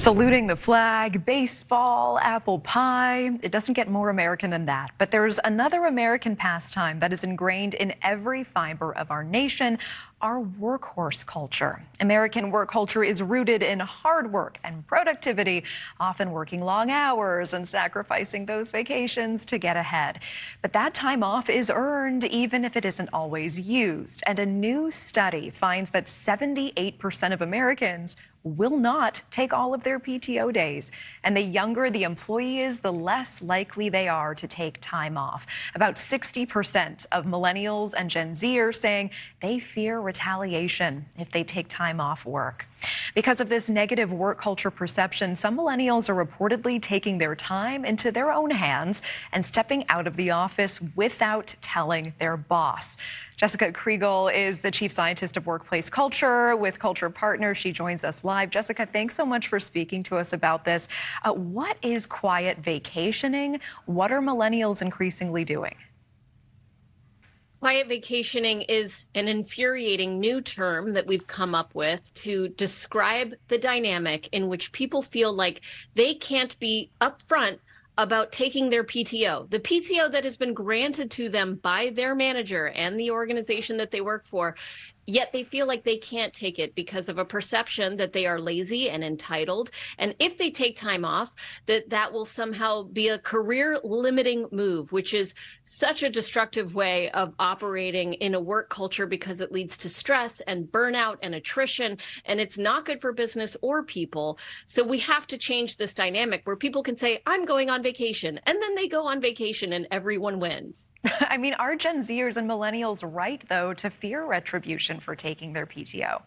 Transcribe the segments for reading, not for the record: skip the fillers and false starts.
Saluting the flag, baseball, apple pie. It doesn't get more American than that. But there's another American pastime that is ingrained in every fiber of our nation, our workhorse culture. American work culture is rooted in hard work and productivity, often working long hours and sacrificing those vacations to get ahead. But that time off is earned even if it isn't always used. And a new study finds that 78% of Americans will not take all of their PTO days. And the younger the employee is, the less likely they are to take time off. About 60% of millennials and Gen Z are saying they fear retaliation if they take time off work. Because of this negative work culture perception, some millennials are reportedly taking their time into their own hands and stepping out of the office without telling their boss. Jessica Kriegel is the chief scientist of workplace culture with Culture Partners. She joins us live. Jessica, thanks so much for speaking to us about this. What is quiet vacationing? What are millennials increasingly doing? Quiet vacationing is an infuriating new term that we've come up with to describe the dynamic in which people feel like they can't be upfront about taking their PTO, the PTO that has been granted to them by their manager and the organization that they work for, yet they feel like they can't take it because of a perception that they are lazy and entitled. And if they take time off, that will somehow be a career limiting move, which is such a destructive way of operating in a work culture because it leads to stress and burnout and attrition, and it's not good for business or people. So we have to change this dynamic where people can say, I'm going on vacation, and then they go on vacation and everyone wins. I mean, are Gen Zers and millennials right, though, to fear retribution for taking their PTO?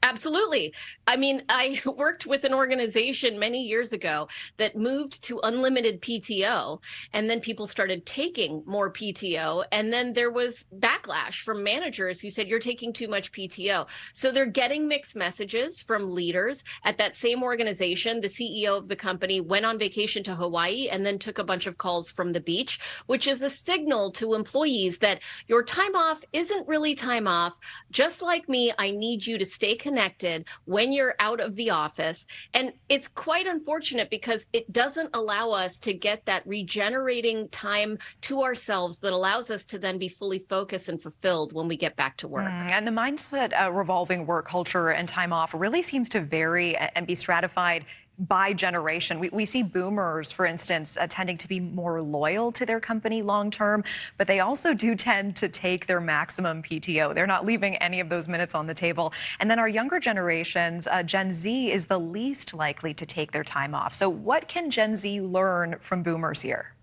Absolutely. I mean, I worked with an organization many years ago that moved to unlimited PTO, and then people started taking more PTO, and then there was backlash from managers who said, you're taking too much PTO. So they're getting mixed messages from leaders at that same organization. The CEO of the company went on vacation to Hawaii and then took a bunch of calls from the beach, which is a signal to employees that your time off isn't really time off. Just like me, I need you to stay connected when you're out of the office. And it's quite unfortunate because it doesn't allow us to get that regenerating time to ourselves that allows us to then be fully focused and fulfilled when we get back to work. And the mindset revolving work culture and time off really seems to vary and be stratified by generation. We see boomers, for instance, tending to be more loyal to their company long term, but they also do tend to take their maximum PTO. They're not leaving any of those minutes on the table. And then our younger generations, Gen Z is the least likely to take their time off. So what can Gen Z learn from boomers here?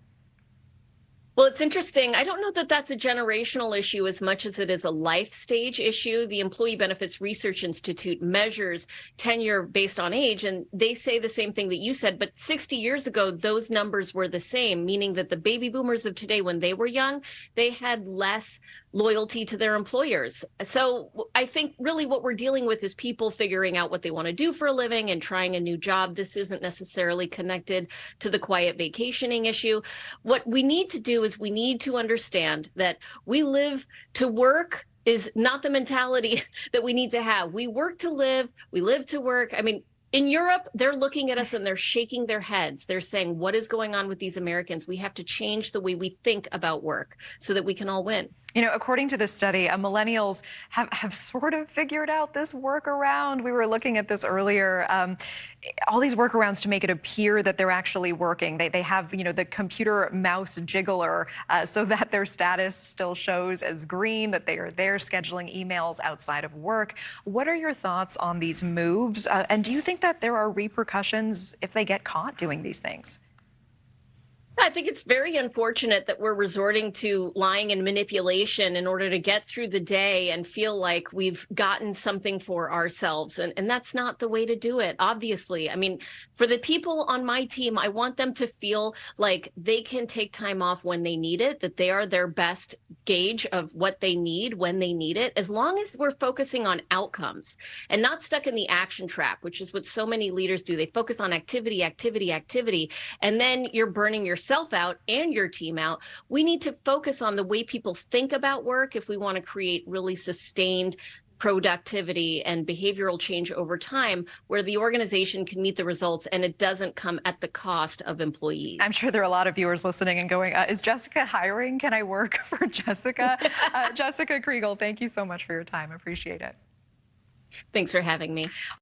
Well, it's interesting. I don't know that that's a generational issue as much as it is a life stage issue. The Employee Benefits Research Institute measures tenure based on age, and they say the same thing that you said. But 60 years ago, those numbers were the same, meaning that the baby boomers of today, when they were young, they had less loyalty to their employers. So I think really what we're dealing with is people figuring out what they want to do for a living and trying a new job. This isn't necessarily connected to the quiet vacationing issue. What we need to do is we need to understand that we live to work is not the mentality that we need to have. We work to live, we live to work. I mean, in Europe, they're looking at us and they're shaking their heads. They're saying, what is going on with these Americans? We have to change the way we think about work so that we can all win. You know, according to this study, millennials have sort of figured out this workaround. We were looking at this earlier. All these workarounds to make it appear that they're actually working. They have, you know, the computer mouse jiggler so that their status still shows as green, that they are there scheduling emails outside of work. What are your thoughts on these moves? And do you think that there are repercussions if they get caught doing these things? I think it's very unfortunate that we're resorting to lying and manipulation in order to get through the day and feel like we've gotten something for ourselves. And that's not the way to do it, obviously. I mean, for the people on my team, I want them to feel like they can take time off when they need it, that they are their best gauge of what they need when they need it, as long as we're focusing on outcomes and not stuck in the action trap, which is what so many leaders do. They focus on activity, activity, activity, and then you're burning yourself out and your team out. We need to focus on the way people think about work if we want to create really sustained productivity and behavioral change over time, where the organization can meet the results and it doesn't come at the cost of employees. I'm sure there are a lot of viewers listening and going, is Jessica hiring? Can I work for Jessica? Jessica Kriegel, thank you so much for your time. Appreciate it. Thanks for having me.